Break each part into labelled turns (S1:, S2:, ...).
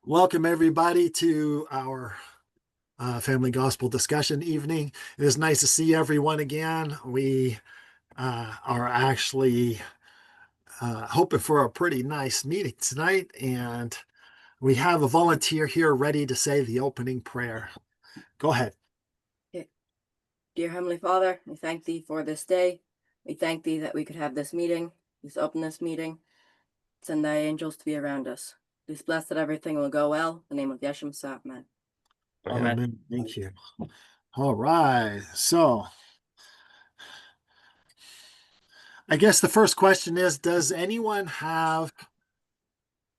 S1: Welcome, everybody, to our family gospel discussion evening. It is nice to see everyone again. We are actually hoping for a pretty nice meeting tonight, and we have a volunteer here ready to say the opening prayer. Go ahead.
S2: Dear Heavenly Father, we thank Thee for this day. We thank Thee that we could have this meeting. Please open this meeting. Send Thy angels to be around us. Please bless that everything will go well. In the name of Yeshua Messiah, amen.
S1: Amen. Thank you. All right. So I guess the first question is, does anyone have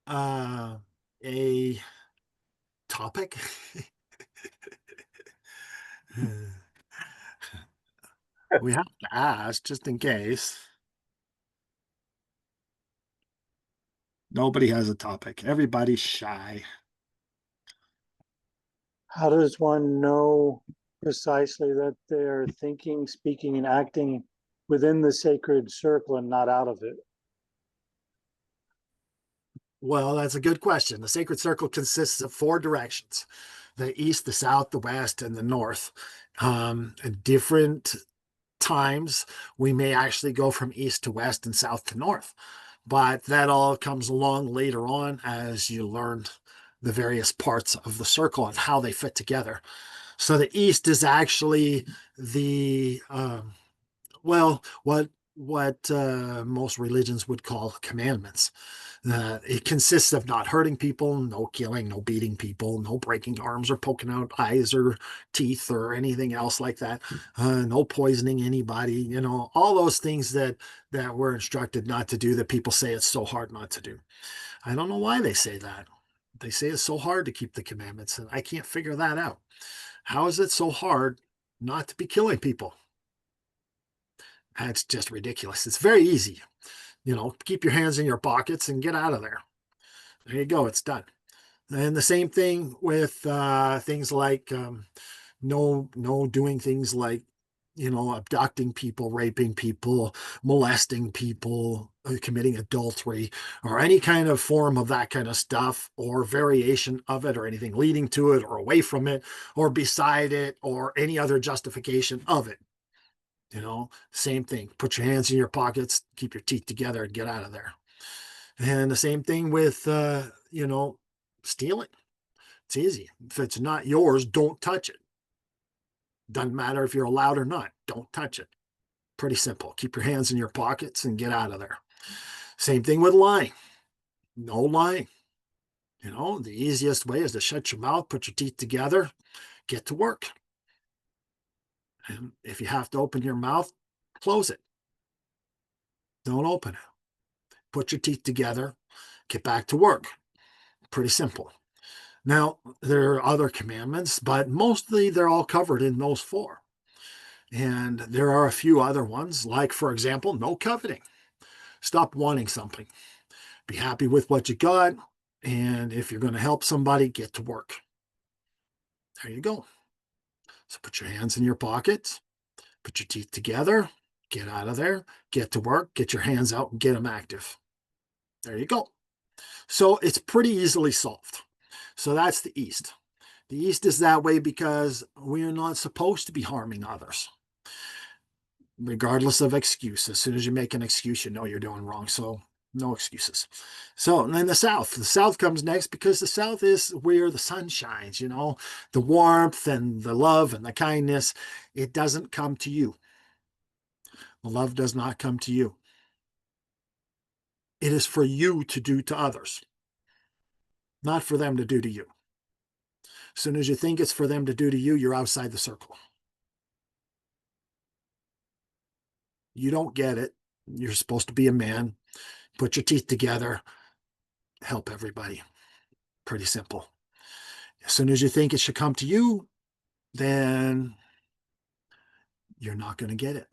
S1: a topic? We have to ask just in case. Nobody has a topic. Everybody's shy.
S3: How does one know precisely that they're thinking, speaking, and acting within the sacred circle and not out of it?
S1: Well, that's a good question. The sacred circle consists of 4 directions: the east, the south, the west, and the north. At different times, we may actually go from east to west and south to north, but that all comes along later on as you learn the various parts of the circle and how they fit together. So the east is actually the well, what most religions would call commandments. It consists of not hurting people, no killing, no beating people, no breaking arms or poking out eyes or teeth or anything else like that. No poisoning anybody. You know, all those things that we're instructed not to do. That people say it's so hard not to do. I don't know why they say that. They say it's so hard to keep the commandments, and I can't figure that out. How is it so hard not to be killing people? That's just ridiculous. It's very easy. You know, keep your hands in your pockets and get out of there. There you go. It's done. And the same thing with things like no doing things like, you know, abducting people, raping people, molesting people, committing adultery, or any kind of form of that kind of stuff, or variation of it, or anything leading to it, or away from it, or beside it, or any other justification of it. You know, same thing. Put your hands in your pockets, keep your teeth together, and get out of there. And the same thing with, you know, stealing. It's easy. If it's not yours, don't touch it. Doesn't matter if you're allowed or not. Don't touch it. Pretty simple. Keep your hands in your pockets and get out of there. Same thing with lying. No lying. You know, the easiest way is to shut your mouth, put your teeth together, get to work. And if you have to open your mouth, close it. Don't open it. Put your teeth together, get back to work. Pretty simple. Now, there are other commandments, but mostly they're all covered in those 4. And there are a few other ones, like, for example, no coveting. Stop wanting something. Be happy with what you got. And if you're going to help somebody, get to work. There you go. So put your hands in your pockets, put your teeth together, get out of there, get to work, get your hands out and get them active. There you go. So it's pretty easily solved. So that's the East. The East is that way because we are not supposed to be harming others, regardless of excuse. As soon as you make an excuse, you know you're doing wrong. So no excuses. So, and then the South comes next because the South is where the sun shines, you know, the warmth and the love and the kindness. It doesn't come to you. The love does not come to you. It is for you to do to others, not for them to do to you. As soon as you think it's for them to do to you, you're outside the circle. You don't get it. You're supposed to be a man. Put your teeth together. Help everybody. Pretty simple. As soon as you think it should come to you, then you're not going to get it.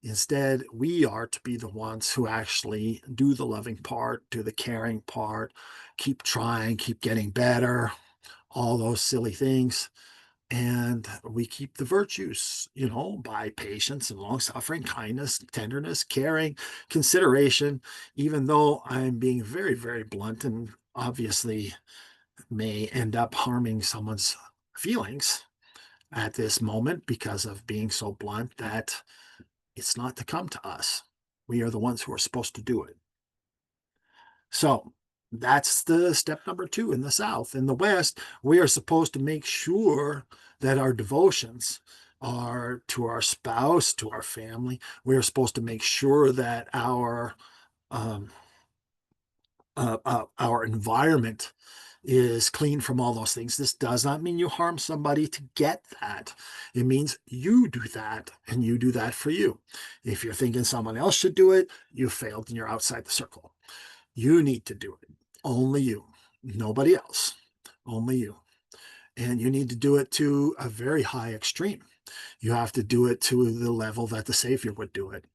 S1: Instead, we are to be the ones who actually do the loving part, do the caring part, keep trying, keep getting better, all those silly things. And we keep the virtues, by patience and long suffering, kindness, tenderness, caring, consideration, even though I'm being very, very blunt and obviously may end up harming someone's feelings at this moment because of being so blunt, that it's not to come to us. We are the ones who are supposed to do it. So that's the step number 2 in the South. In the West, we are supposed to make sure that our devotions are to our spouse, to our family. We are supposed to make sure that um, our environment is clean from all those things. This does not mean you harm somebody to get that. It means you do that, and you do that for you. If you're thinking someone else should do it, you failed and you're outside the circle. You need to do it. Only you. Nobody else. Only you. And you need to do it to a very high extreme. You have to do it to the level that the Savior would do it.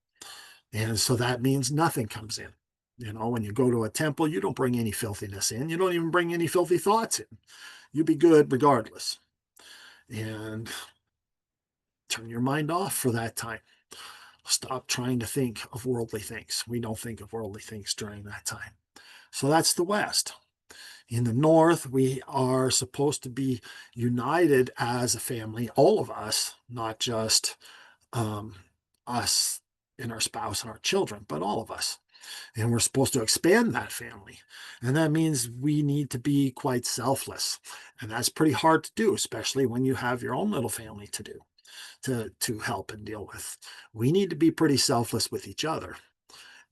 S1: And so that means nothing comes in. When you go to a temple, you don't bring any filthiness in. You don't even bring any filthy thoughts in. You be good regardless. And turn your mind off for that time. Stop trying to think of worldly things. We don't think of worldly things during that time. So that's the West. In the North, we are supposed to be united as a family, all of us, not just us and our spouse and our children, but all of us. And we're supposed to expand that family. And that means we need to be quite selfless. And that's pretty hard to do, especially when you have your own little family to do, to help and deal with. We need to be pretty selfless with each other.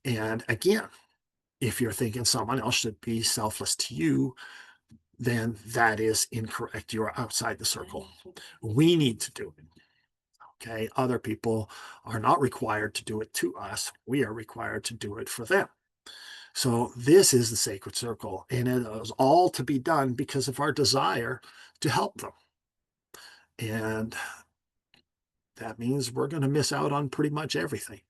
S1: And again, if you're thinking someone else should be selfless to you, then that is incorrect. You're outside the circle. We need to do it. Okay. Other people are not required to do it to us. We are required to do it for them. So this is the sacred circle, and it is all to be done because of our desire to help them. And that means we're going to miss out on pretty much everything.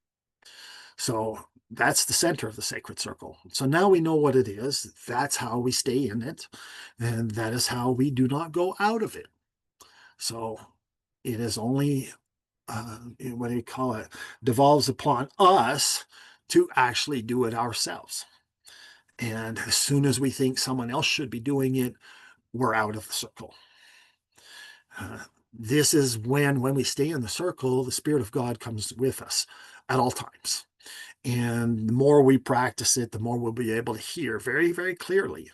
S1: So that's the center of the sacred circle. So now we know what it is. That's how we stay in it. And that is how we do not go out of it. So it is only, what do you call it, devolves upon us to actually do it ourselves. And as soon as we think someone else should be doing it, we're out of the circle. This is when we stay in the circle, the Spirit of God comes with us at all times. And the more we practice it, the more we'll be able to hear very, very clearly.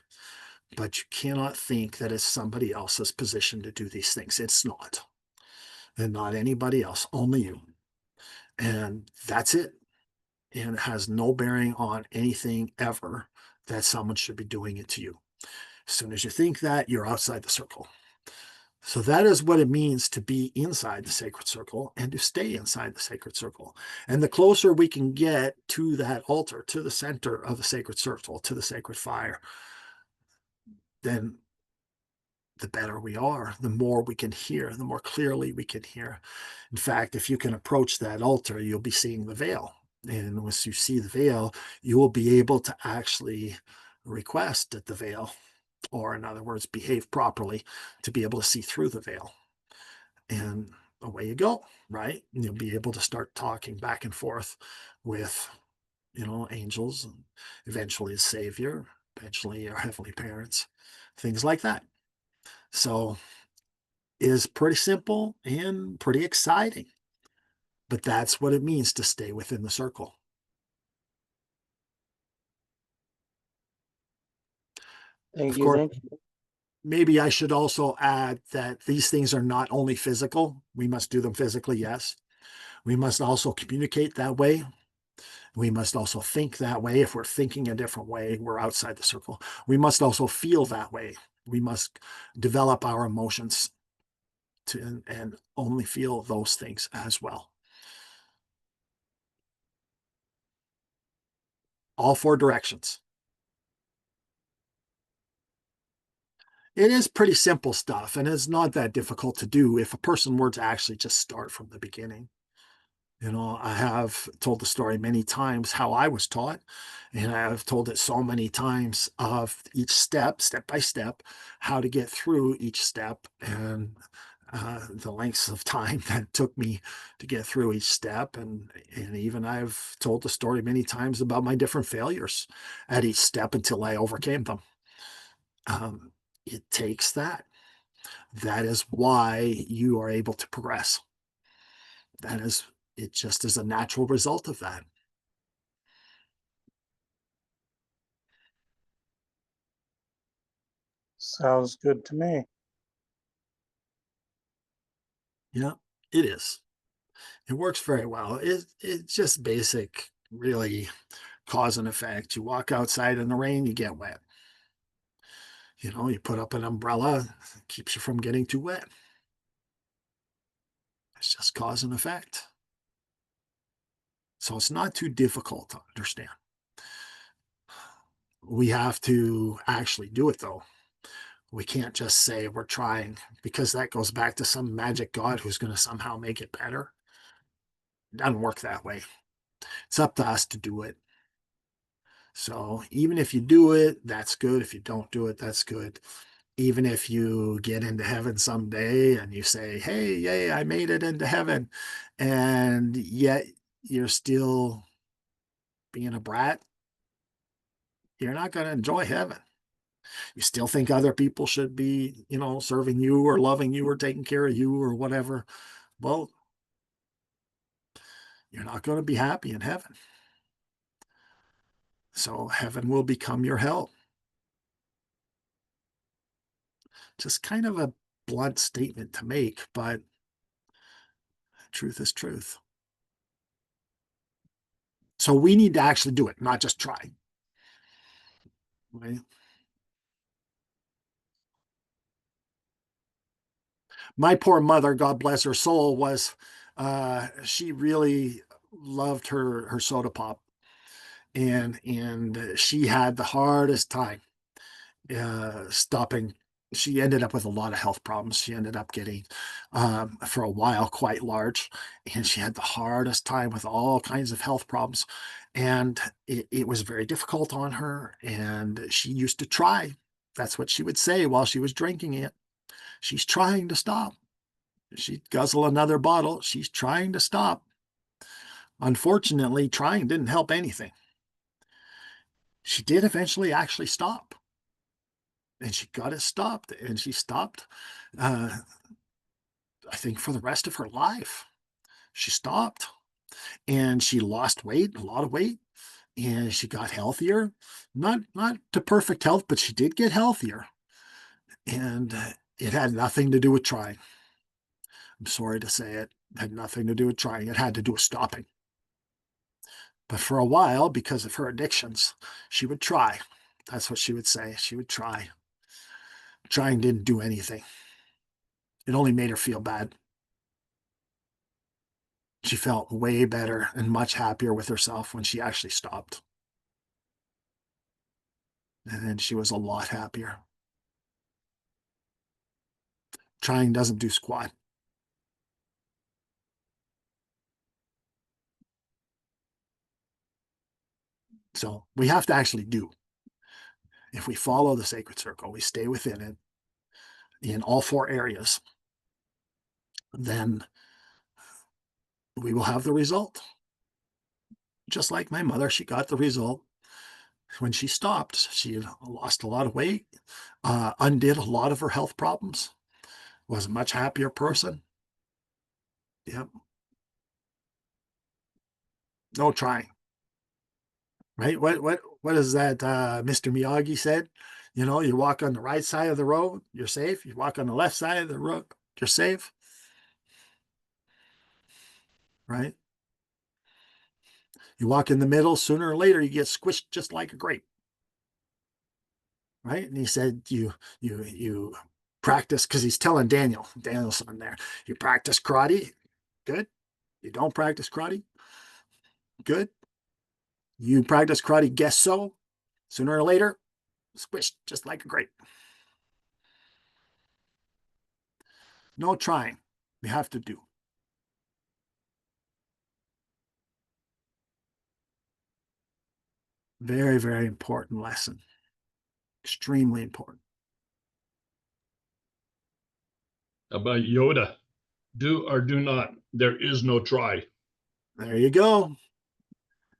S1: But you cannot think that it's somebody else's position to do these things. It's not. And not anybody else, only you. And that's it. And it has no bearing on anything ever that someone should be doing it to you. As soon as you think that, you're outside the circle. So that is what it means to be inside the sacred circle and to stay inside the sacred circle. And the closer we can get to that altar, to the center of the sacred circle, to the sacred fire, then the better we are, the more we can hear, the more clearly we can hear. In fact, if you can approach that altar, you'll be seeing the veil. And once you see the veil, you will be able to actually request at the veil, or in other words, behave properly to be able to see through the veil. And away you go, right? And you'll be able to start talking back and forth with, angels, and eventually the Savior, eventually our heavenly parents, things like that. So it is pretty simple and pretty exciting. But that's what it means to stay within the circle.
S3: Thank
S1: Of
S3: you.
S1: course,
S3: Thank you.
S1: maybe I should also add that these things are not only physical. We must do them physically, yes. We must also communicate that way. We must also think that way. If we're thinking a different way, we're outside the circle. We must also feel that way. We must develop our emotions and only feel those things as well. All 4 directions. It is pretty simple stuff, and it's not that difficult to do if a person were to actually just start from the beginning. I have told the story many times how I was taught, and I have told it so many times of each step by step, how to get through each step. And the lengths of time that it took me to get through each step. And even I've told the story many times about my different failures at each step until I overcame them. It takes that. That is why you are able to progress. That is, it just is a natural result of that.
S3: Sounds good to me.
S1: Yeah, it is. It works very well. It's just basic, really cause and effect. You walk outside in the rain, you get wet. You put up an umbrella, keeps you from getting too wet. It's just cause and effect. So it's not too difficult to understand. We have to actually do it though. We can't just say we're trying, because that goes back to some magic God who's going to somehow make it better. It doesn't work that way. It's up to us to do it. So even if you do it, that's good. If you don't do it, that's good. Even if you get into heaven someday and you say, hey, yay, I made it into heaven, and yet you're still being a brat, you're not going to enjoy heaven. You still think other people should be, serving you or loving you or taking care of you or whatever. Well, you're not going to be happy in heaven. So heaven will become your hell. Just kind of a blunt statement to make, but truth is truth. So we need to actually do it, not just try. Right? My poor mother, God bless her soul, she really loved her soda pop, and she had the hardest time stopping. She ended up with a lot of health problems. She ended up getting, for a while, quite large, and she had the hardest time with all kinds of health problems. And it was very difficult on her. And she used to try. That's what she would say while she was drinking it. She's trying to stop. She'd guzzle another bottle. She's trying to stop. Unfortunately, trying didn't help anything. She did eventually actually stop. And she got it stopped. And she stopped, uh, I think, for the rest of her life. She stopped and she lost weight, a lot of weight, and she got healthier. Not to perfect health, but she did get healthier. And it had nothing to do with trying. I'm sorry to say it. It had nothing to do with trying. It had to do with stopping. But for a while, because of her addictions, she would try. That's what she would say. She would try. Trying didn't do anything. It only made her feel bad. She felt way better and much happier with herself when she actually stopped. And then she was a lot happier. Trying doesn't do squat. So we have to actually do. If we follow the sacred circle, we stay within it in all four areas, then we will have the result. Just like my mother, she got the result when she stopped. She lost a lot of weight, undid a lot of her health problems, was a much happier person. Yep. No trying. Right? What is that Mr. Miyagi said? You walk on the right side of the road, you're safe. You walk on the left side of the road, you're safe. Right? You walk in the middle, sooner or later you get squished just like a grape. Right? And he said you practice, because he's telling Danielson there, you practice karate, good. You don't practice karate, good. You practice karate, guess so. Sooner or later, squished just like a grape. No trying. We have to do. Very, very important lesson. Extremely important.
S4: about Yoda. Do or do not. There is no try.
S1: There you go.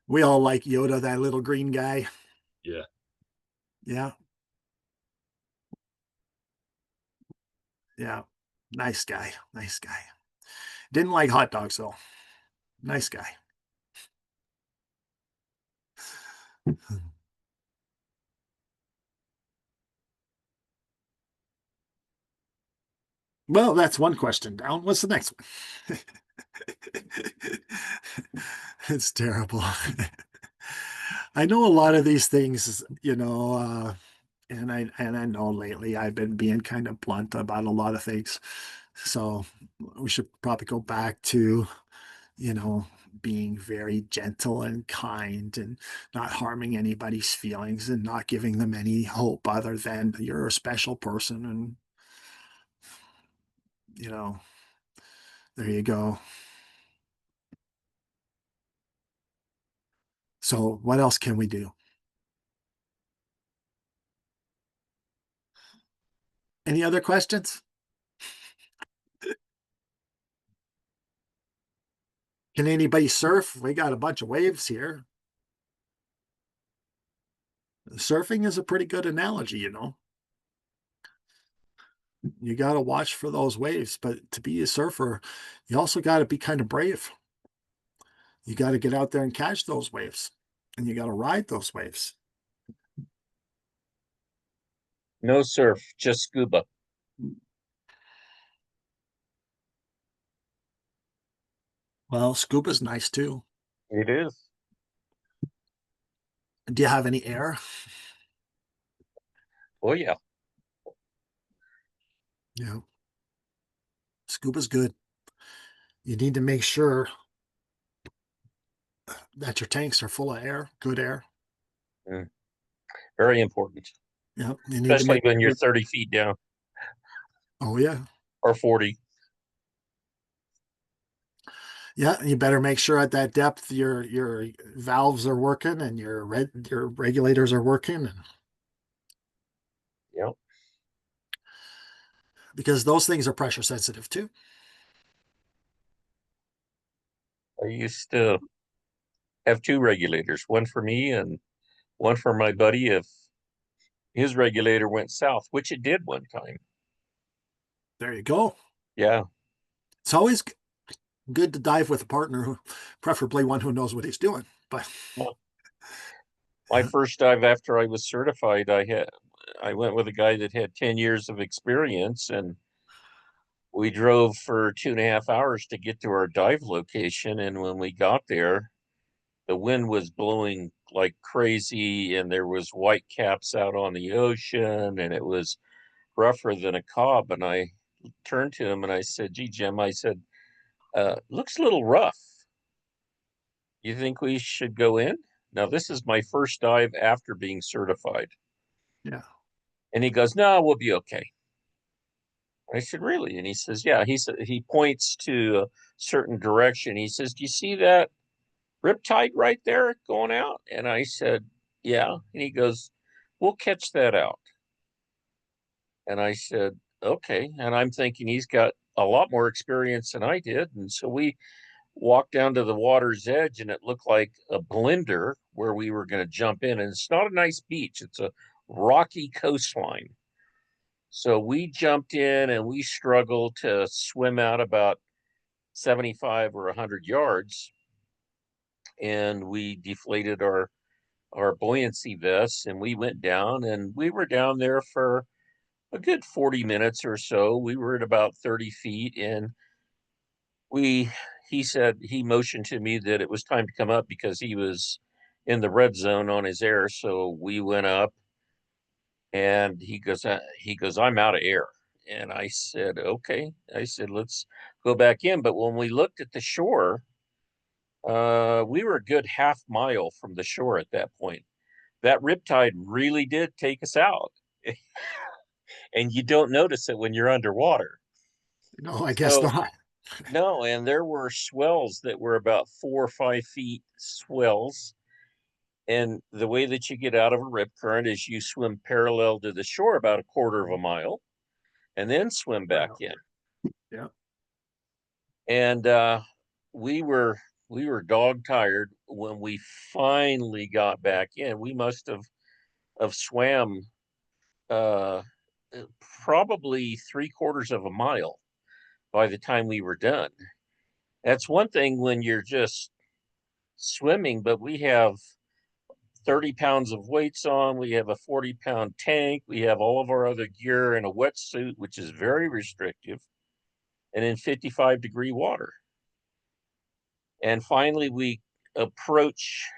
S1: We all like Yoda, that little green guy.
S4: Yeah.
S1: Yeah. Yeah. Nice guy. Nice guy. Didn't like hot dogs though. Nice guy. Well, that's one question down. What's the next one? It's terrible. I know a lot of these things, and I know lately I've been being kind of blunt about a lot of things. So we should probably go back to, you know, being very gentle and kind and not harming anybody's feelings and not giving them any hope other than you're a special person. And, there you go. So what else can we do? Any other questions? Can anybody surf? We got a bunch of waves here. Surfing is a pretty good analogy, You got to watch for those waves, but to be a surfer, you also got to be kind of brave. You got to get out there and catch those waves, and you got to ride those waves.
S5: No surf, just scuba.
S1: Well, scuba's nice too.
S5: It is.
S1: Do you have any air?
S5: Oh yeah.
S1: Yeah. Scuba's good. You need to make sure that your tanks are full of air, good air.
S5: Very important.
S1: Yeah. You need to
S5: Especially
S1: make
S5: when you're
S1: sure.
S5: 30 feet down
S1: Oh yeah.
S5: or 40.
S1: Yeah, you better make sure at that depth your valves are working and your regulators are working, and
S5: Yep.
S1: because those things are pressure sensitive too.
S5: I used to have two regulators, one for me and one for my buddy if his regulator went south, which it did one time.
S1: There you go.
S5: Yeah.
S1: It's always good to dive with a partner, preferably one who knows what he's doing. But
S5: My first dive after I was certified, I went with a guy that had 10 years of experience, and we drove for 2.5 hours to get to our dive location. And when we got there, the wind was blowing like crazy, and there was white caps out on the ocean, and it was rougher than a cob. And I turned to him and I said, "Gee, Jim," I said, "looks a little rough. You think we should go in?" Now, this is my first dive after being certified.
S1: yeah,
S5: And he goes, "No, we'll be okay." I said, "Really?" And he says, "Yeah." He points to a certain direction. He says, "Do you see that riptide right there going out?" And I said, "Yeah." And he goes, "We'll catch that out." And I said, "Okay." And I'm thinking he's got a lot more experience than I did. And so we walked down to the water's edge, and it looked like a blender where we were going to jump in. And it's not a nice beach, it's a rocky coastline. So we jumped in and we struggled to swim out about 75 or 100 yards. And we deflated our buoyancy vests and we went down, and we were down there for a good 40 minutes or so. We were at about 30 feet, and he said, he motioned to me that it was time to come up because he was in the red zone on his air. So we went up, and he goes, "I'm out of air." And I said, "Okay." I said, "Let's go back in." But when we looked at the shore, we were a good half mile from the shore at that point. That riptide really did take us out. And you don't notice it when you're underwater.
S1: no, I guess
S5: So
S1: not.
S5: no, and there were swells that were about 4 or 5 feet swells. And the way that you get out of a rip current is you swim parallel to the shore about a quarter of a mile and then swim back in.
S1: Yeah.
S5: And we were dog tired when we finally got back in. We must have swam uh, probably 3/4 of a mile by the time we were done. That's one thing when you're just swimming, but we have 30 pounds of weights on, we have a 40-pound tank, we have all of our other gear in a wetsuit, which is very restrictive, and in 55-degree water. And finally, we approach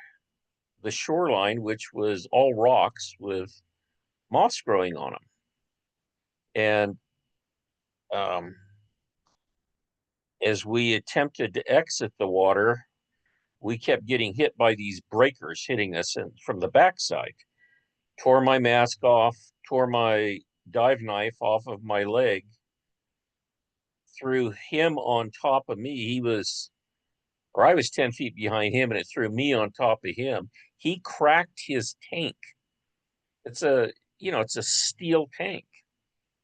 S5: the shoreline, which was all rocks with moss growing on them. And as we attempted to exit the water, we kept getting hit by these breakers hitting us from the backside. Tore my mask off, tore my dive knife off of my leg, threw him on top of me. I was 10 feet behind him, and it threw me on top of him. He cracked his tank. It's a steel tank.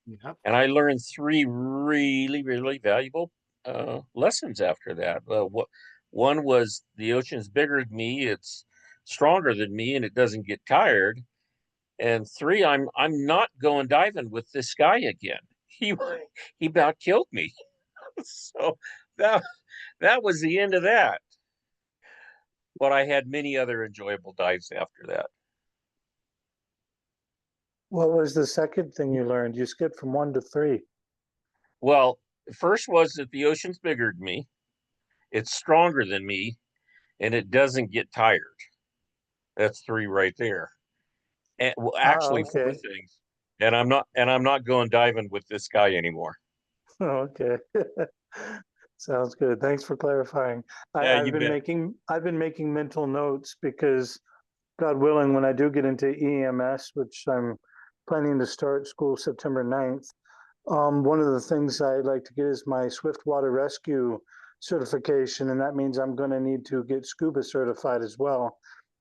S1: Yep.
S5: And I learned 3 really, really valuable lessons after that. One was the ocean's bigger than me, it's stronger than me, and it doesn't get tired. And 3, I'm not going diving with this guy again. He about killed me. So that was the end of that. But I had many other enjoyable dives after that.
S3: What was the second thing you learned? You skipped from 1 to 3.
S5: Well, the first was that the ocean's bigger than me, it's stronger than me, and it doesn't get tired. That's 3 right there. And well, actually 4
S3: Okay.
S5: things. And I'm not going diving with this guy anymore.
S3: Okay. Sounds good. Thanks for clarifying.
S5: Yeah,
S3: I've
S5: you
S3: been
S5: bet.
S3: making mental notes because God willing, when I do get into EMS, which I'm planning to start school September 9th, one of the things I'd like to get is my Swift Water Rescue certification, and that means I'm going to need to get scuba certified as well.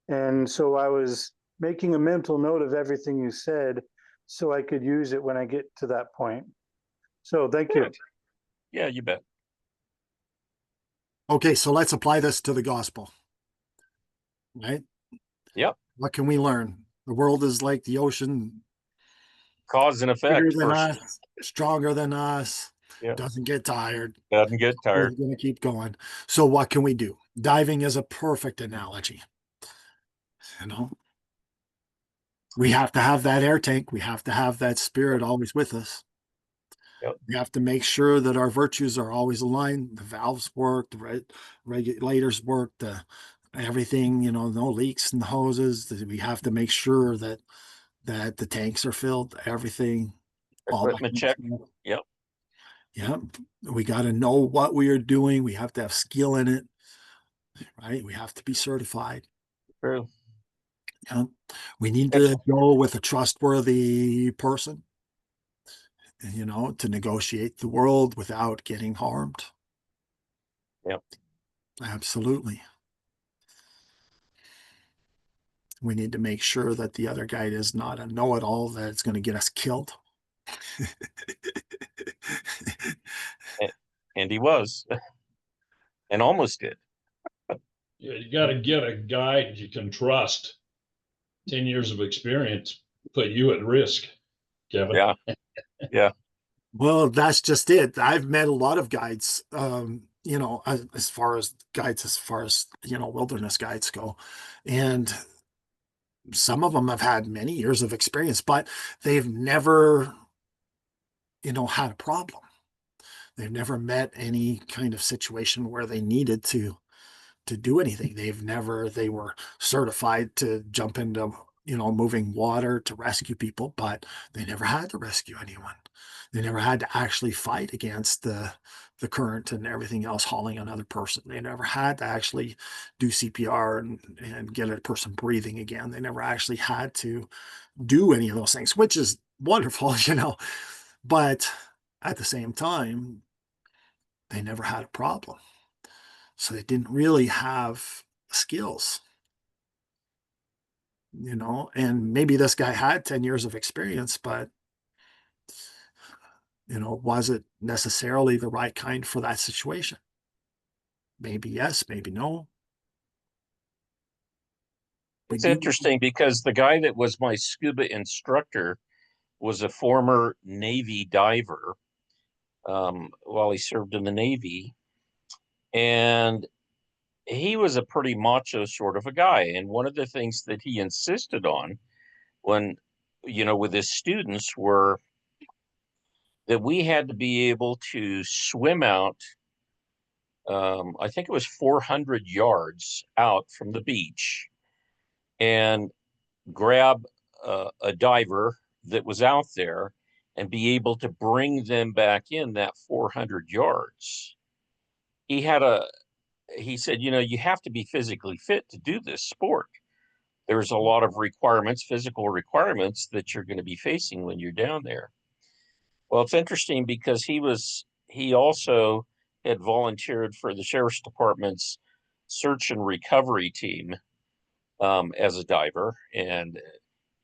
S3: And so I was making a mental note of everything you said so I could use it when I get to that point. So thank you.
S5: Good. Yeah, you bet.
S1: Okay, so let's apply this to the gospel. Right?
S5: Yep.
S1: What can we learn? The world is like the ocean,
S5: Cause and
S1: bigger
S5: effect
S1: than
S5: first.
S1: us, stronger than us,
S5: Yeah.
S1: doesn't get tired.
S5: Doesn't get
S1: We're
S5: tired.
S1: going to keep going. So what can we do? Diving is a perfect analogy. You know, we have to have that air tank. We have to have that spirit always with us.
S5: Yep.
S1: We have to make sure that our virtues are always aligned. The valves work, the regulators work, everything, no leaks in the hoses. We have to make sure that the tanks are filled, everything, all that
S5: Equipment
S1: kind of
S5: check.
S1: stuff.
S5: Yep.
S1: Yep. We got to know what we are doing. We have to have skill in it, right? We have to be certified.
S5: True.
S1: Yeah. We need to go with a trustworthy person, to negotiate the world without getting harmed.
S5: Yep.
S1: Absolutely. We need to make sure that the other guy is not a know-it-all that it's going to get us killed.
S5: And he was. And almost did.
S4: Yeah, you got to get a guide you can trust. 10 years of experience put you at risk, Kevin.
S5: Yeah. Yeah.
S1: Well, that's just it. I've met a lot of guides, as far as wilderness guides go. And some of them have had many years of experience, but they've never, had a problem. They've never met any kind of situation where they needed to do anything. They were certified to jump into, moving water to rescue people, but they never had to rescue anyone. They never had to actually fight against the current and everything else hauling another person. They never had to actually do CPR and get a person breathing again. They never actually had to do any of those things, which is wonderful, but at the same time, they never had a problem. So they didn't really have skills, and maybe this guy had 10 years of experience, but Was it necessarily the right kind for that situation? Maybe yes, maybe no.
S5: It's interesting because the guy that was my scuba instructor was a former Navy diver while he served in the Navy. And he was a pretty macho sort of a guy. And one of the things that he insisted on when, with his students were that we had to be able to swim out, I think it was 400 yards out from the beach, and grab a diver that was out there and be able to bring them back in that 400 yards. He said, you have to be physically fit to do this sport. There's a lot of requirements, physical requirements that you're going to be facing when you're down there. Well, it's interesting because he also had volunteered for the sheriff's department's search and recovery team as a diver, and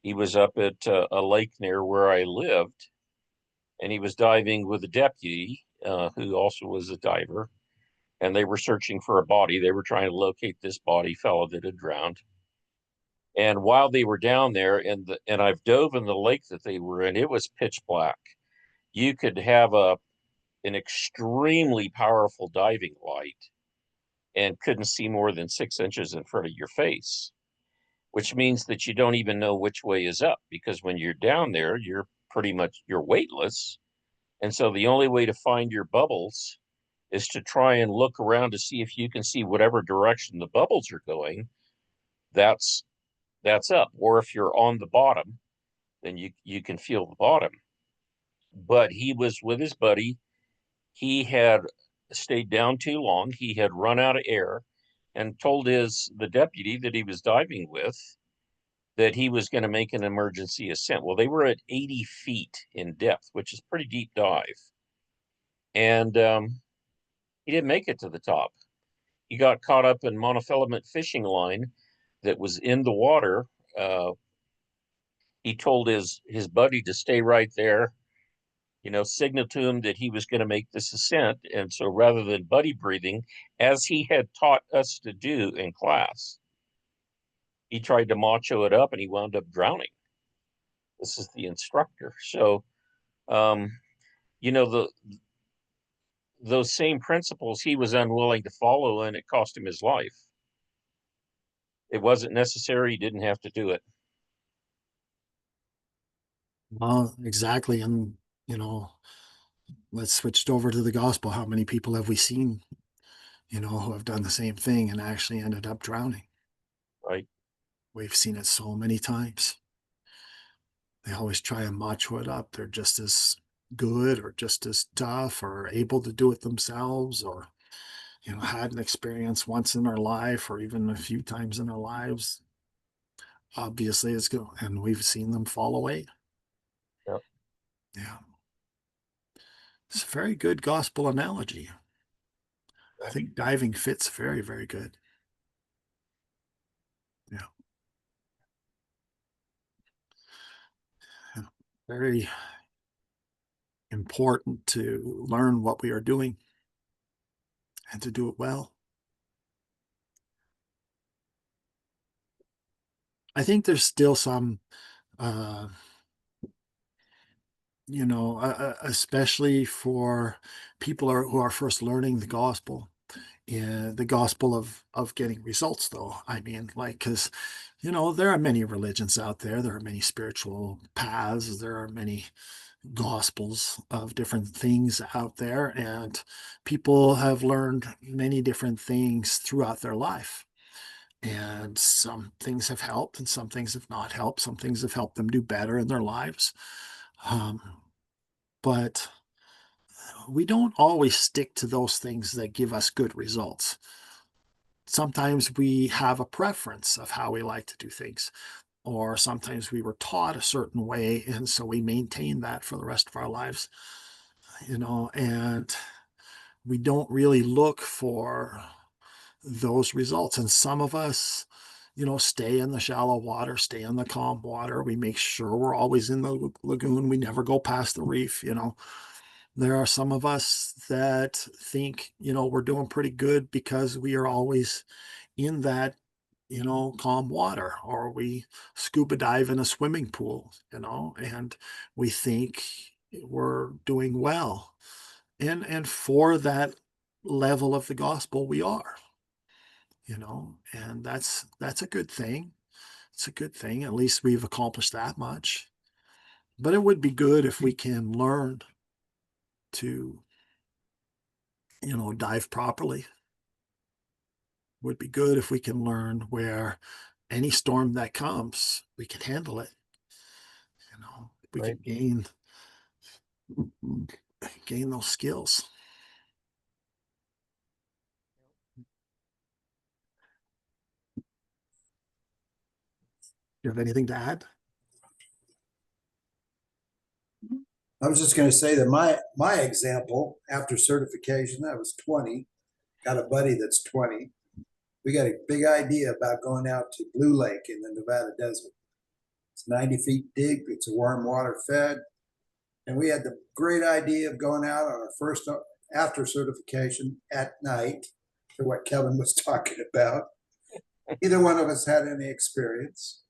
S5: he was up at a lake near where I lived, and he was diving with a deputy who also was a diver, and they were searching for a body. They were trying to locate this body, fellow that had drowned. And while they were down there, and I've dove in the lake that they were in, it was pitch black. You could have an extremely powerful diving light and couldn't see more than 6 inches in front of your face, which means that you don't even know which way is up, because when you're down there, you're weightless. And so the only way to find your bubbles is to try and look around to see if you can see whatever direction the bubbles are going. That's up. Or if you're on the bottom, then you can feel the bottom. But he was with his buddy. He had stayed down too long. He had run out of air and told the deputy that he was diving with that he was going to make an emergency ascent. Well, they were at 80 feet in depth, which is pretty deep dive. And he didn't make it to the top. He got caught up in monofilament fishing line that was in the water. He told his buddy to stay right there, signal to him that he was going to make this ascent. And so rather than buddy breathing, as he had taught us to do in class, he tried to macho it up and he wound up drowning. This is the instructor. So, those same principles he was unwilling to follow, and it cost him his life. It wasn't necessary. He didn't have to do it.
S1: Well, exactly. And, let's switch over to the gospel. How many people have we seen, who have done the same thing and actually ended up drowning?
S5: Right.
S1: We've seen it so many times. They always try and macho it up. They're just as good or just as tough or able to do it themselves, or, had an experience once in their life or even a few times in their lives. Obviously, it's good. And we've seen them fall away.
S5: Yep.
S1: Yeah. It's a very good gospel analogy. I think diving fits very, very good. Yeah. Very important to learn what we are doing and to do it well. I think there's still some, especially for people who are first learning the gospel, the gospel of getting results, though. I mean, because, there are many religions out there. There are many spiritual paths. There are many gospels of different things out there, and people have learned many different things throughout their life. And some things have helped and some things have not helped. Some things have helped them do better in their lives. But we don't always stick to those things that give us good results. Sometimes we have a preference of how we like to do things, or sometimes we were taught a certain way, and so we maintain that for the rest of our lives, and we don't really look for those results. And some of us, stay in the shallow water, stay in the calm water. We make sure we're always in the lagoon. We never go past the reef, There are some of us that think, we're doing pretty good because we are always in that, calm water, or we scuba dive in a swimming pool, and we think we're doing well. And for that level of the gospel, we are, and that's a good thing. It's a good thing. At least we've accomplished that much. But it would be good if we can learn to, dive properly. Would be good if we can learn where any storm that comes, we can handle it. We
S5: Right.
S1: can gain those skills. You have anything to add?
S6: I was just going to say that my example after certification, I was 20, got a buddy that's 20. We got a big idea about going out to Blue Lake in the Nevada desert. It's 90 feet deep. It's a warm water fed. And we had the great idea of going out on our first after certification at night, for what Kevin was talking about. Neither one of us had any experience.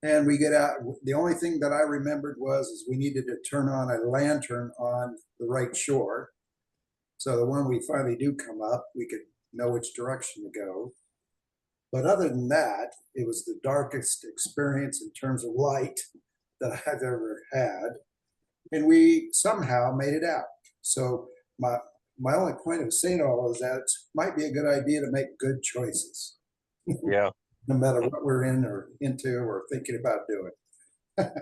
S6: And we get out. The only thing that I remembered is we needed to turn on a lantern on the right shore. So that when we finally do come up, we could know which direction to go. But other than that, it was the darkest experience in terms of light that I've ever had. And we somehow made it out. So my only point of saying all is that it might be a good idea to make good choices.
S5: Yeah.
S6: No matter what we're in or into or thinking about doing.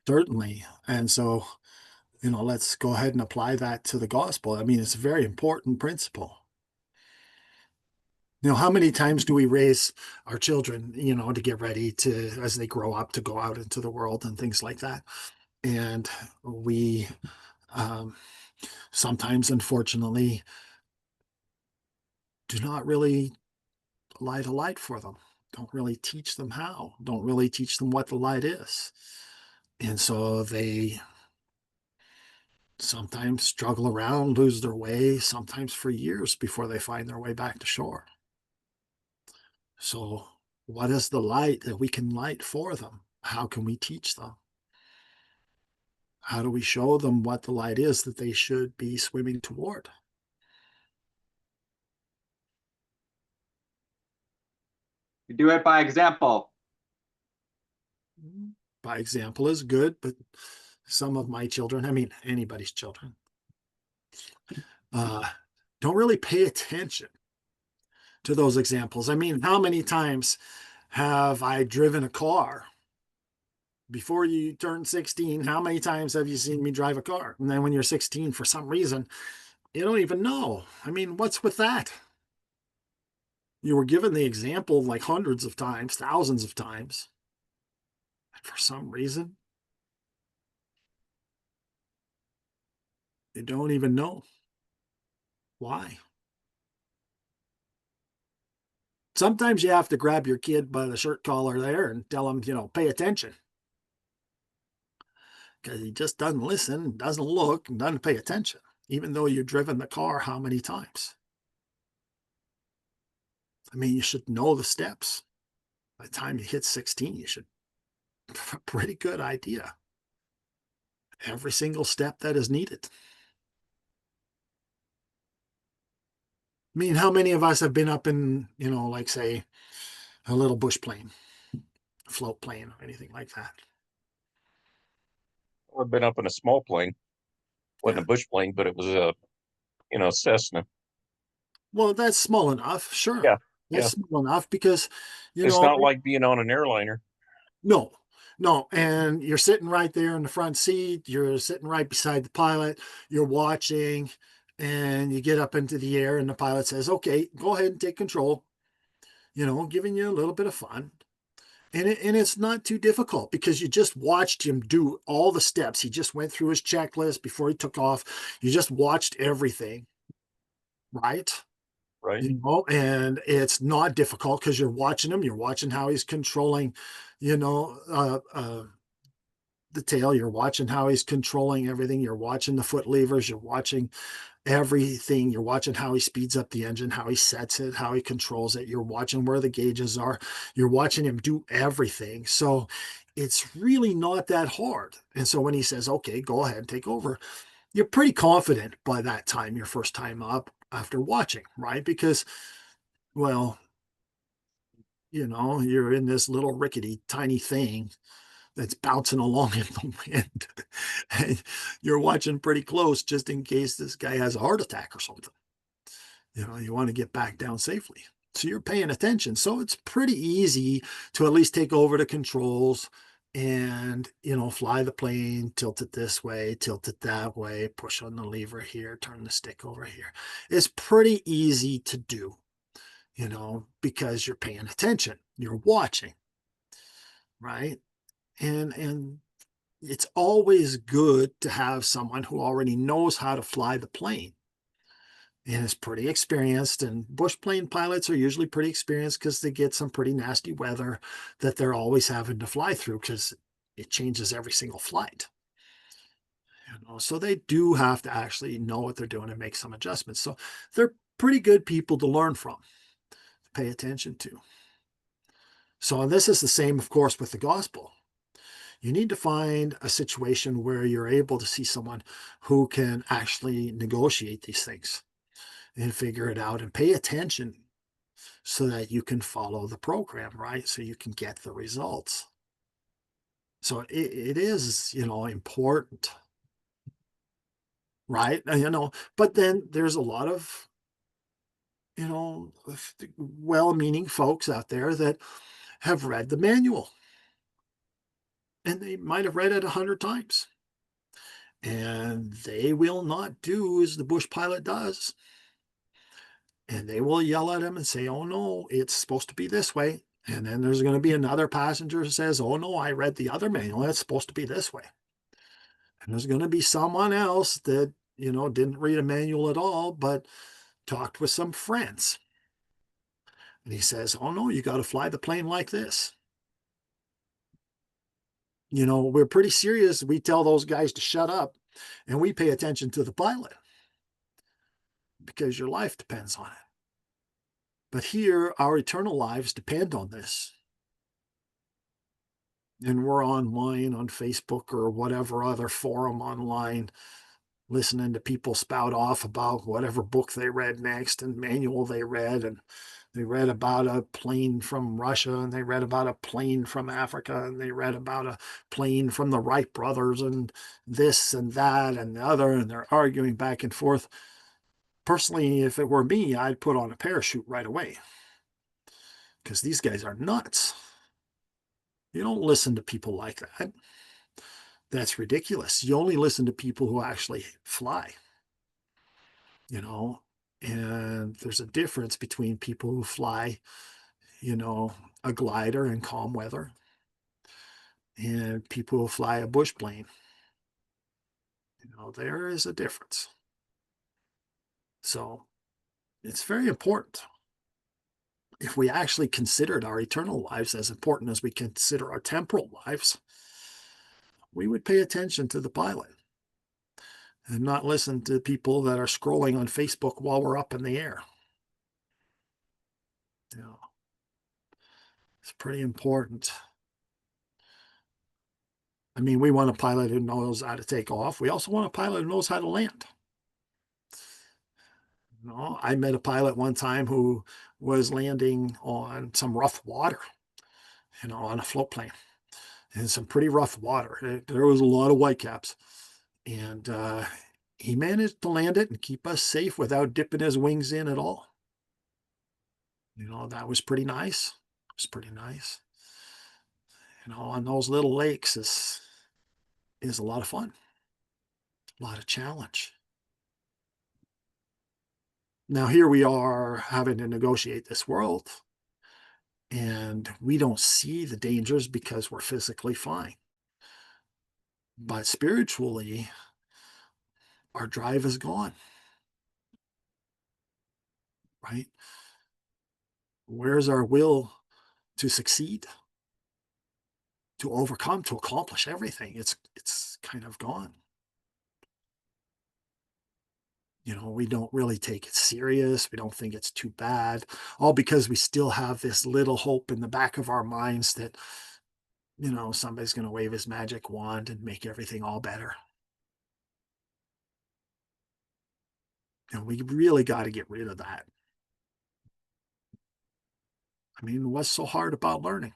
S1: Certainly. And so, let's go ahead and apply that to the gospel. I mean, it's a very important principle. How many times do we raise our children, to get ready to, as they grow up, to go out into the world and things like that? And we sometimes, unfortunately, do not really light a light for them. Don't really teach them how. Don't really teach them what the light is. And so they sometimes struggle around, lose their way, sometimes for years before they find their way back to shore. So what is the light that we can light for them? How can we teach them? How do we show them what the light is that they should be swimming toward?
S7: You do it by example.
S1: By example is good, but some of my children, I mean, anybody's children, don't really pay attention to those examples. I mean, how many times have I driven a car? Before you turn 16, how many times have you seen me drive a car? And then when you're 16, for some reason, you don't even know. I mean, what's with that? You were given the example like hundreds of times, thousands of times. And for some reason, you don't even know. Why? Sometimes you have to grab your kid by the shirt collar there and tell him, pay attention. Because he just doesn't listen, doesn't look, and doesn't pay attention, even though you've driven the car how many times? I mean, you should know the steps. By the time you hit 16, you should have a pretty good idea. Every single step that is needed. I mean, how many of us have been up in, like say, a little bush plane, a float plane, or anything like that?
S5: I've been up in a small plane. Wasn't a bush plane, but it was a, Cessna.
S1: Well, that's small enough, sure.
S5: Yeah,
S1: That's small enough because,
S5: it's not like being on an airliner.
S1: No. And you're sitting right there in the front seat. You're sitting right beside the pilot. You're watching, and you get up into the air, and the pilot says, okay, go ahead and take control, giving you a little bit of fun. And it's not too difficult because you just watched him do all the steps. He just went through his checklist before he took off. You just watched everything, right?
S5: Right.
S1: And it's not difficult because you're watching him. You're watching how he's controlling, the the tail, you're watching how he's controlling everything, you're watching the foot levers, you're watching everything, you're watching how he speeds up the engine, how he sets it, how he controls it, you're watching where the gauges are, you're watching him do everything. So it's really not that hard. And so when he says, okay, go ahead and take over, you're pretty confident by that time, your first time up after watching, right? Because, well, you're in this little rickety tiny thing that's bouncing along in the wind. And you're watching pretty close just in case this guy has a heart attack or something. You want to get back down safely. So you're paying attention. So it's pretty easy to at least take over the controls and, fly the plane, tilt it this way, tilt it that way, push on the lever here, turn the stick over here. It's pretty easy to do, because you're paying attention, you're watching, right? And it's always good to have someone who already knows how to fly the plane and is pretty experienced. And bush plane pilots are usually pretty experienced because they get some pretty nasty weather that they're always having to fly through because it changes every single flight. So they do have to actually know what they're doing and make some adjustments. So they're pretty good people to learn from, to pay attention to. So this is the same, of course, with the gospel. You need to find a situation where you're able to see someone who can actually negotiate these things and figure it out and pay attention so that you can follow the program, right? So you can get the results. So it is, important, right? But then there's a lot of, well-meaning folks out there that have read the manual. And they might have read it 100 times. And they will not do as the bush pilot does. And they will yell at him and say, oh no, it's supposed to be this way. And then there's going to be another passenger who says, oh no, I read the other manual. It's supposed to be this way. And there's going to be someone else that, didn't read a manual at all, but talked with some friends. And he says, oh no, you got to fly the plane like this. We're pretty serious. We tell those guys to shut up and we pay attention to the pilot because your life depends on it. But here, our eternal lives depend on this. And we're online on Facebook or whatever other forum online, listening to people spout off about whatever book they read next and manual they read. And they read about a plane from Russia, and they read about a plane from Africa, and they read about a plane from the Wright brothers, and this and that and the other, and they're arguing back and forth. Personally, if it were me, I'd put on a parachute right away because these guys are nuts. You don't listen to people like that. That's ridiculous. You only listen to people who actually fly, and there's a difference between people who fly, a glider in calm weather and people who fly a bush plane. There is a difference. So it's very important. If we actually considered our eternal lives as important as we consider our temporal lives, we would pay attention to the pilot and not listen to people that are scrolling on Facebook while we're up in the air. It's pretty important. I mean, we want a pilot who knows how to take off. We also want a pilot who knows how to land. I met a pilot one time who was landing on some rough water, on a float plane, and some pretty rough water. There was a lot of whitecaps, and he managed to land it and keep us safe without dipping his wings in at all. That was pretty nice. It was pretty nice. On those little lakes is a lot of fun, a lot of challenge. Now here we are having to negotiate this world, and we don't see the dangers because we're physically fine. But spiritually, our drive is gone, right? Where's our will to succeed? to overcome, to accomplish everything. It's kind of gone. You know, we don't really take it serious. We don't think it's too bad, all because we still have this little hope in the back of our minds that, you know, somebody's going to wave his magic wand and make everything all better. And we really got to get rid of that. I mean, what's so hard about learning?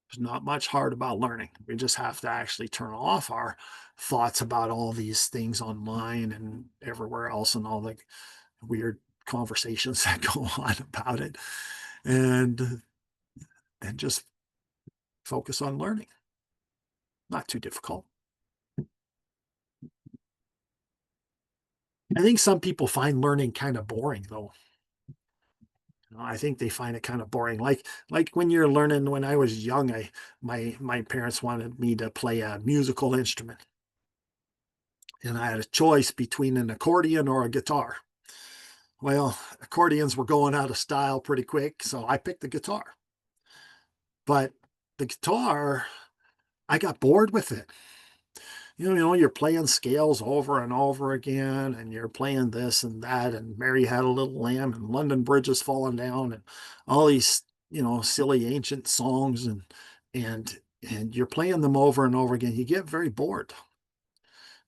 S1: There's not much hard about learning. We just have to actually turn off our thoughts about all these things online and everywhere else and all the weird conversations that go on about it, and just focus on learning. Not too difficult. I think some people find learning kind of boring, though. You know, I think they find it kind of boring. Like when you're learning. When I was young, my parents wanted me to play a musical instrument, and I had a choice between an accordion or a guitar. Well, accordions were going out of style pretty quick, so I picked the guitar. But the guitar, I got bored with it. You know, you're playing scales over and over again, and you're playing this and that, and Mary Had a Little Lamb, and London Bridge is falling down, and all these, you know, silly ancient songs, and you're playing them over and over again. You get very bored.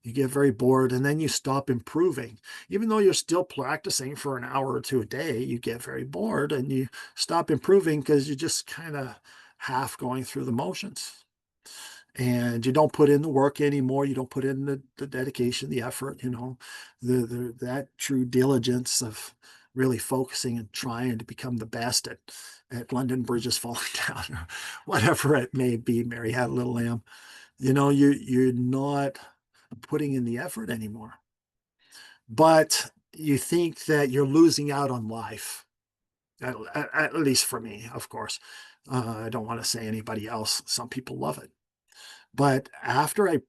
S1: You get very bored, and then you stop improving. Even though you're still practicing for an hour or two a day, you get very bored and you stop improving because you're just kind of half going through the motions. And you don't put in the work anymore. You don't put in the dedication, the effort, you know, that true diligence of really focusing and trying to become the best at London Bridges Falling Down, or whatever it may be. Mary Had a Little Lamb. You know, you're not putting in the effort anymore. But you think that you're losing out on life. At least for me, of course. I don't want to say anybody else. Some people love it. But after I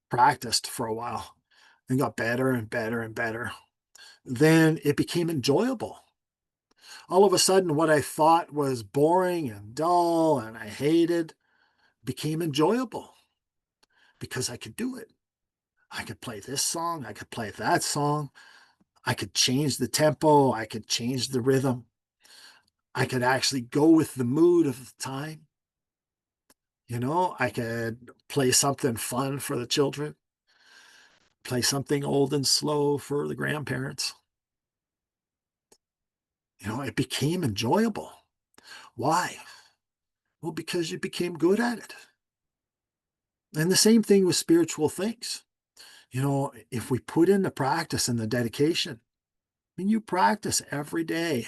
S1: practiced for a while and got better and better and better, then it became enjoyable. All of a sudden, what I thought was boring and dull and I hated became enjoyable because I could do it. I could play this song, I could play that song, I could change the tempo, I could change the rhythm, I could actually go with the mood of the time. You know, I could play something fun for the children, play something old and slow for the grandparents. You know, it became enjoyable. Why? Well, because you became good at it. And the same thing with spiritual things. You know, if we put in the practice and the dedication, I mean, you practice every day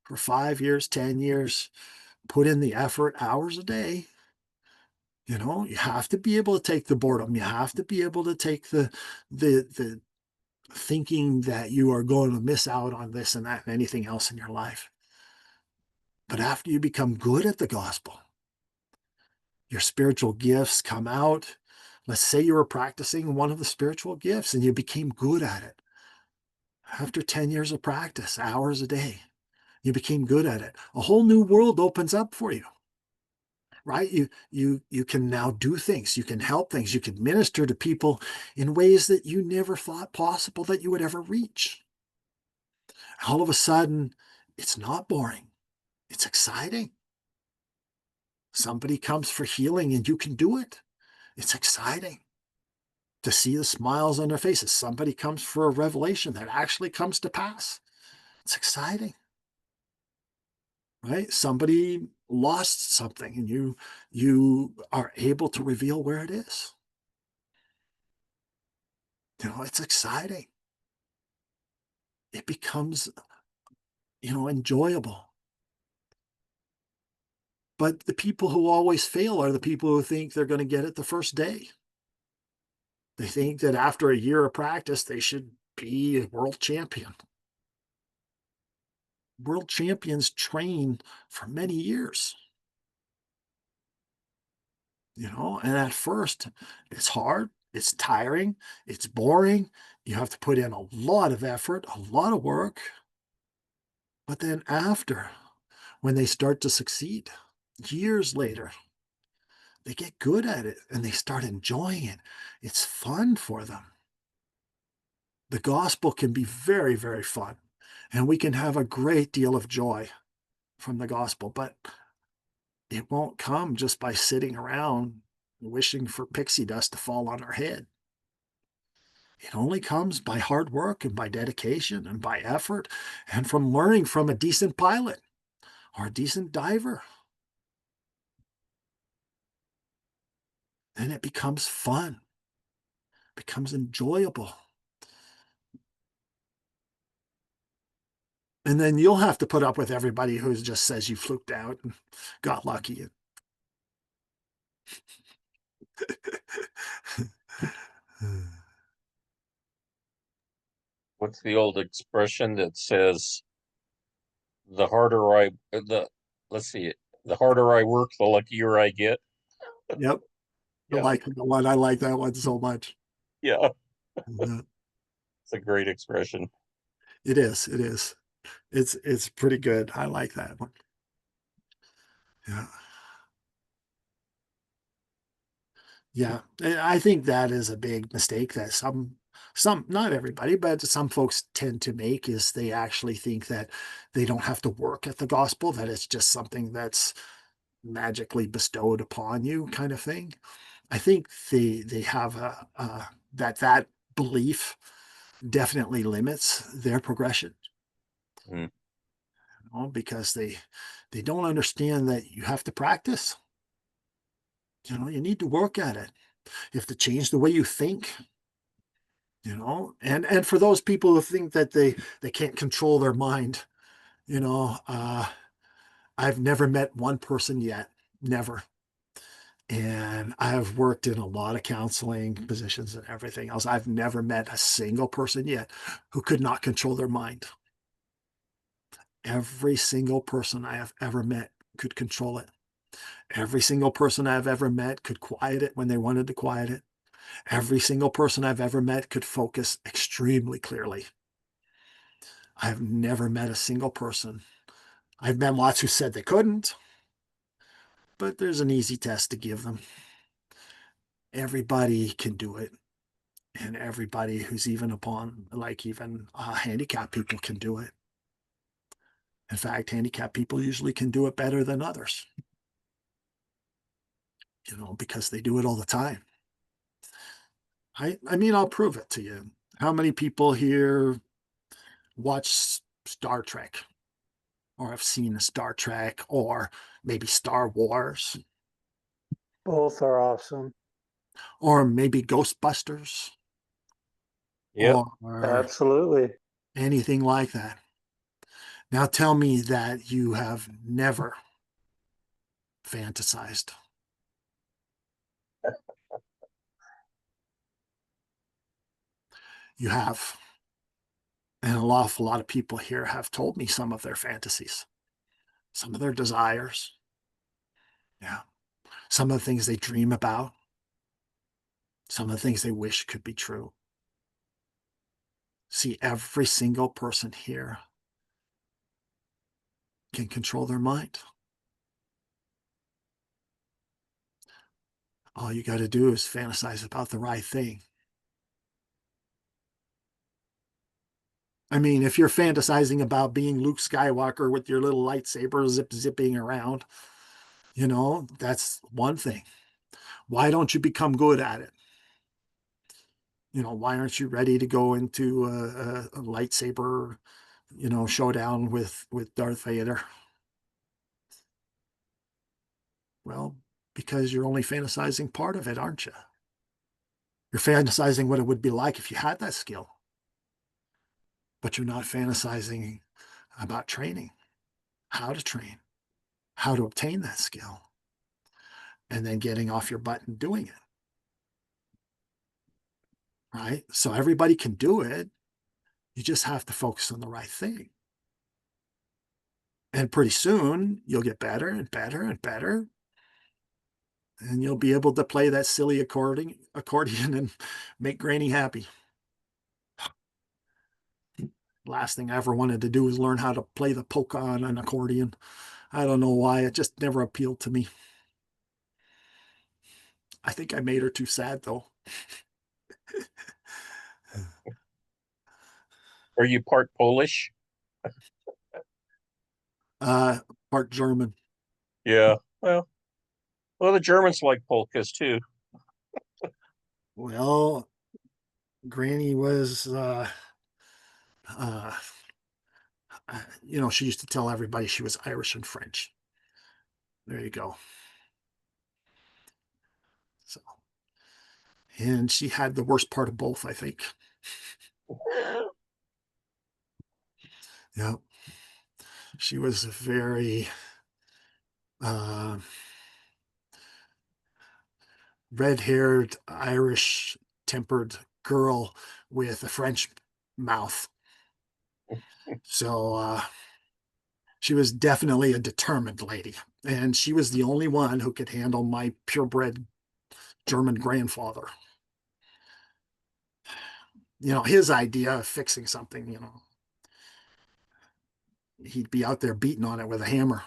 S1: for 5 years, 10 years, put in the effort, hours a day. You know, you have to be able to take the boredom. You have to be able to take the thinking that you are going to miss out on this and that and anything else in your life. But after you become good at the gospel, your spiritual gifts come out. Let's say you were practicing one of the spiritual gifts and you became good at it. After 10 years of practice, hours a day, you became good at it. A whole new world opens up for you. Right? You can now do things, you can help things, you can minister to people in ways that you never thought possible that you would ever reach. All of a sudden, it's not boring. It's exciting. Somebody comes for healing and you can do it. It's exciting to see the smiles on their faces. Somebody comes for a revelation that actually comes to pass. It's exciting. Right? Somebody lost something and you are able to reveal where it is. You know, it's exciting. It becomes, you know, enjoyable. But the people who always fail are the people who think they're going to get it the first day. They think that after a year of practice, they should be a world champion. World champions train for many years. You know, and at first, it's hard, it's tiring, it's boring. You have to put in a lot of effort, a lot of work. But then after, when they start to succeed years later, they get good at it and they start enjoying it. It's fun for them. The gospel can be very, very fun, and we can have a great deal of joy from the gospel, but it won't come just by sitting around wishing for pixie dust to fall on our head. It only comes by hard work and by dedication and by effort and from learning from a decent pilot or a decent diver. Then it becomes fun, becomes enjoyable. And then you'll have to put up with everybody who just says you fluked out and got lucky.
S5: What's the old expression that says, the harder I, let's see, the harder I work, the luckier I get?
S1: Yep. I
S5: Yeah.
S1: like the one. I like that one so much.
S5: Yeah,
S1: Yeah,
S5: it's a great expression.
S1: it is. It is. It's pretty good. I like that one. Yeah. Yeah. I think that is a big mistake that not everybody, but some folks tend to make, is they actually think that they don't have to work at the gospel, that it's just something that's magically bestowed upon you kind of thing. I think they have that belief definitely limits their progression.
S5: Mm.
S1: Because they don't understand that you have to practice. You need to work at it. You have to change the way you think. And for those people who think that they can't control their mind, I've never met one person yet, never. And I've worked in a lot of counseling positions and everything else. I've never met a single person yet who could not control their mind. Every single person I have ever met could control it. Every single person I've ever met could quiet it when they wanted to quiet it. Every single person I've ever met could focus extremely clearly. I've never met a single person. I've met lots who said they couldn't, but there's an easy test to give them. Everybody can do it. And everybody who's even handicapped people can do it. In fact, handicapped people usually can do it better than others, because they do it all the time. I mean, I'll prove it to you. How many people here watch Star Trek or have seen Star Trek or maybe Star Wars
S3: Both are awesome.
S1: or maybe Ghostbusters
S5: Yep.
S1: or
S3: Absolutely.
S1: anything like that? Now tell me that you have never fantasized. You have. And an awful lot of people here have told me some of their fantasies, some of their desires. Yeah. Some of the things they dream about, some of the things they wish could be true. See, every single person here can control their mind. All you got to do is fantasize about the right thing. I mean, if you're fantasizing about being Luke Skywalker with your little lightsaber zipping around, that's one thing. Why don't you become good at it? Why aren't you ready to go into a lightsaber, showdown with Darth Vader? Well, because you're only fantasizing part of it, aren't you? You're fantasizing what it would be like if you had that skill, but you're not fantasizing about training, how to train, how to obtain that skill, and then getting off your butt and doing it. Right? So everybody can do it. You just have to focus on the right thing. And pretty soon you'll get better and better and better. And you'll be able to play that silly accordion and make Granny happy. Last thing I ever wanted to do was learn how to play the polka on an accordion. I don't know why. It just never appealed to me. I think I made her too sad though.
S5: Are you part Polish?
S1: Uh, Part German.
S5: Yeah. Well, the Germans like polkas too.
S1: Well, Granny was, uh, she used to tell everybody she was Irish and French. There you go. So, and she had the worst part of both, I think. Yeah. She was a very uh, red-haired, Irish-tempered girl with a French mouth. So she was definitely a determined lady. And she was the only one who could handle my purebred German grandfather. His idea of fixing something, he'd be out there beating on it with a hammer.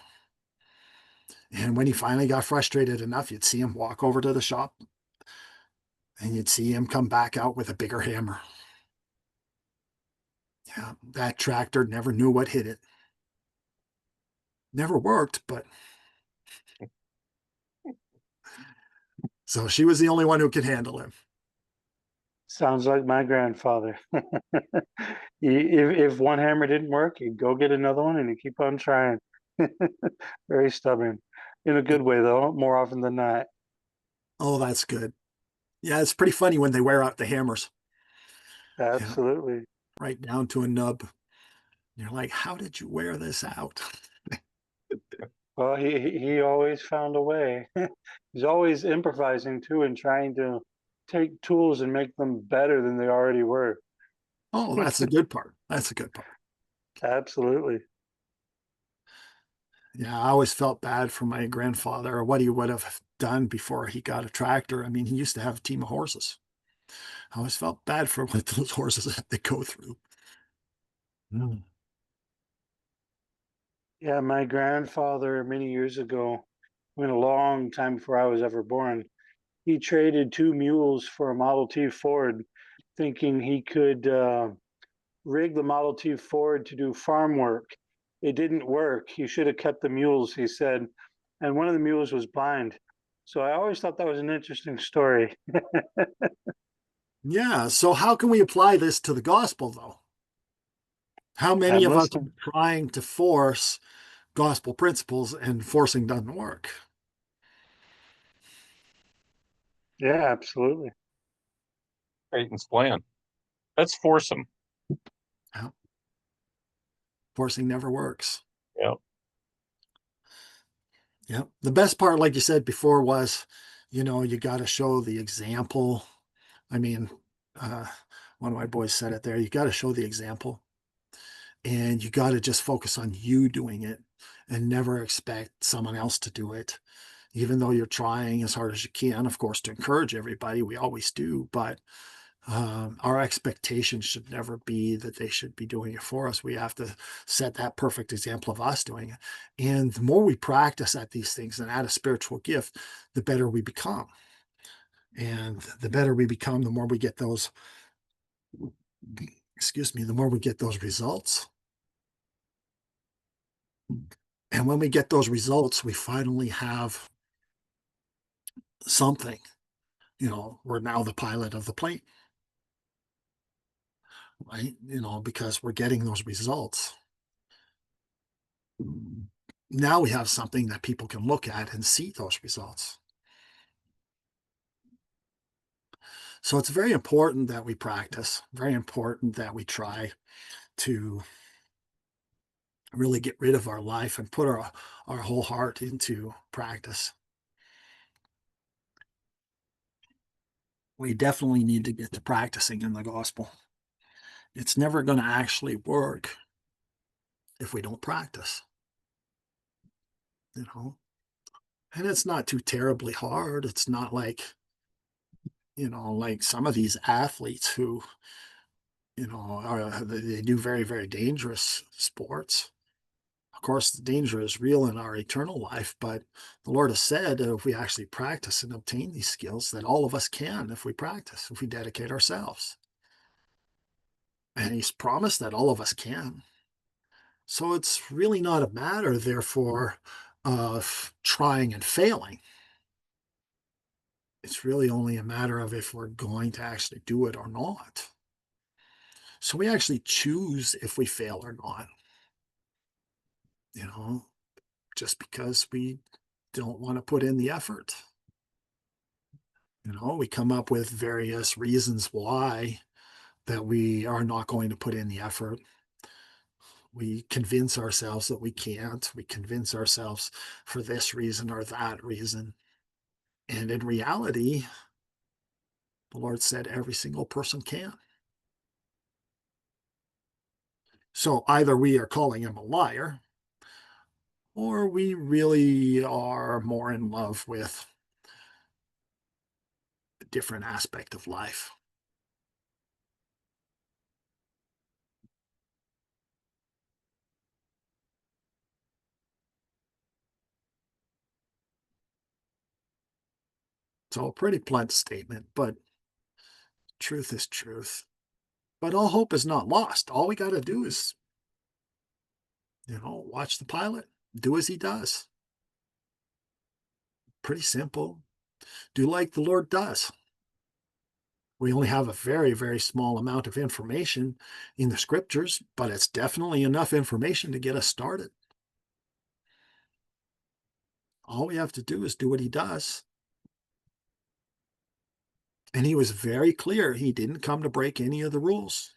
S1: And when he finally got frustrated enough, you'd see him walk over to the shop and you'd see him come back out with a bigger hammer. Yeah, that tractor never knew what hit it. Never worked, but so she was the only one who could handle him.
S3: Sounds like my grandfather. If one hammer didn't work, he'd go get another one and he'd keep on trying. Very stubborn. In a good way, though, more often than not.
S1: Oh, that's good. Yeah, it's pretty funny when they wear out the hammers.
S3: Absolutely.
S1: Right down to a nub. You're like, how did you wear this out?
S3: Well, he always found a way. He's always improvising too and trying to take tools and make them better than they already were.
S1: Oh, that's the good part. That's the good part.
S3: Absolutely.
S1: Yeah, I always felt bad for my grandfather or what he would have done before he got a tractor. I mean, he used to have a team of horses. I always felt bad for what those horses had to go through. Mm.
S3: Yeah, my grandfather many years ago, I mean, a long time before I was ever born, he traded 2 mules for a Model T Ford, thinking he could rig the Model T Ford to do farm work. It didn't work. He should have kept the mules, he said. And one of the mules was blind. So I always thought that was an interesting story.
S1: Yeah. So how can we apply this to the gospel, though? How many
S3: I'm
S1: of us are
S3: listening.
S1: trying to force gospel principles and forcing doesn't work?
S3: Yeah, absolutely.
S5: Satan's plan. Let's force them.
S1: Yeah. Forcing never works.
S5: Yeah.
S1: Yeah. The best part, like you said before, was, you got to show the example. I mean, uh, one of my boys said it there. You got to show the example, and you got to just focus on you doing it and never expect someone else to do it, even though you're trying as hard as you can, of course, to encourage everybody. We always do, but our expectations should never be that they should be doing it for us. We have to set that perfect example of us doing it. And the more we practice at these things and add a spiritual gift, the better we become. And the better we become, the more we get those, the more we get those results. And when we get those results, we finally have something. We're now the pilot of the plane, right? Because we're getting those results. Now we have something that people can look at and see those results. So it's very important that we practice, very important that we try to really get rid of our life and put our whole heart into practice. We definitely need to get to practicing in the gospel. It's never going to actually work if we don't practice. And it's not too terribly hard. It's not like, like some of these athletes who, they do very, very dangerous sports. Of course, the danger is real in our eternal life, but the Lord has said that if we actually practice and obtain these skills, that all of us can if we practice, if we dedicate ourselves. And he's promised that all of us can. So it's really not a matter, therefore, of trying and failing. It's really only a matter of if we're going to actually do it or not. So we actually choose if we fail or not. Just because we don't want to put in the effort. We come up with various reasons why that we are not going to put in the effort. We convince ourselves that we can't. We convince ourselves for this reason or that reason. And in reality, the Lord said every single person can. So either we are calling him a liar, or we really are more in love with a different aspect of life. So a pretty blunt statement, but truth is truth. But all hope is not lost. All we got to do is, watch the pilot, do as he does. Pretty simple. Do like the Lord does. We only have a very, very small amount of information in the scriptures, but it's definitely enough information to get us started. All we have to do is do what he does. And he was very clear. He didn't come to break any of the rules,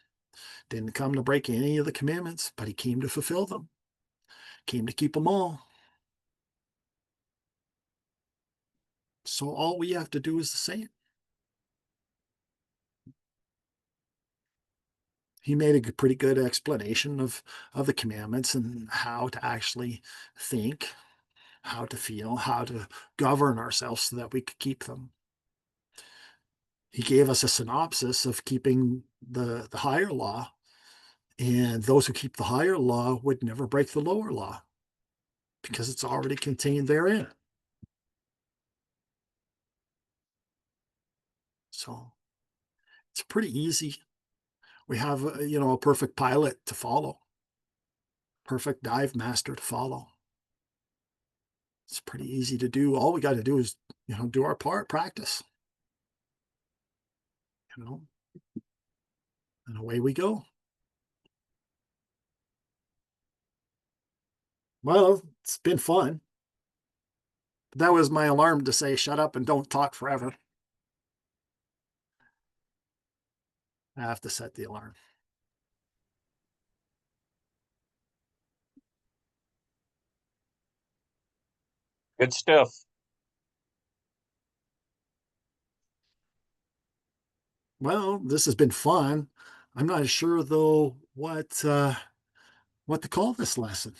S1: didn't come to break any of the commandments, but he came to fulfill them, came to keep them all. So all we have to do is the same. He made a pretty good explanation of the commandments and how to actually think, how to feel, how to govern ourselves so that we could keep them. He gave us a synopsis of keeping the higher law, and those who keep the higher law would never break the lower law because it's already contained therein. So it's pretty easy. We have, a perfect pilot to follow, perfect dive master to follow. It's pretty easy to do. All we got to do is, do our part, practice, and away we go. Well, it's been fun. That was my alarm to say, shut up and don't talk forever. I have to set the alarm.
S5: Good stuff.
S1: Well, this has been fun. I'm not sure though what to call this lesson.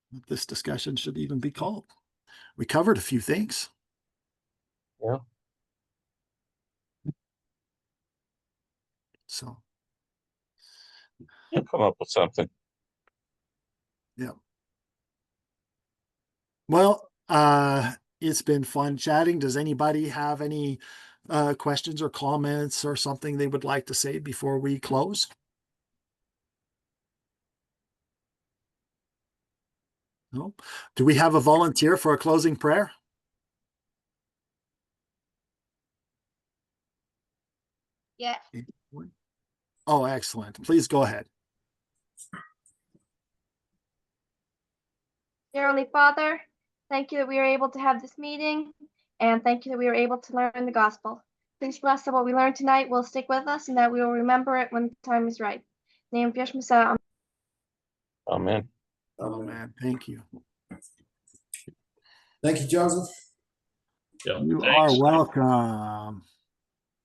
S1: What this discussion should even be called. We covered a few things.
S5: Yeah.
S1: So
S5: You'll come up with something.
S1: yeah. Well, it's been fun chatting. Does anybody have any questions or comments or something they would like to say before we close? No? Do we have a volunteer for a closing prayer?
S8: Yeah.
S1: Oh, excellent. Please go ahead.
S8: Dear Heavenly Father, thank you that we are able to have this meeting, and thank you that we were able to learn the gospel. Please bless that what we learned tonight will stick with us and that we will remember it when the time is right. In the name of Yeshua.
S5: Amen.
S1: Oh, man. Thank you.
S6: Thank you, Joseph.
S4: Yeah,
S1: You
S4: thanks.
S1: are welcome.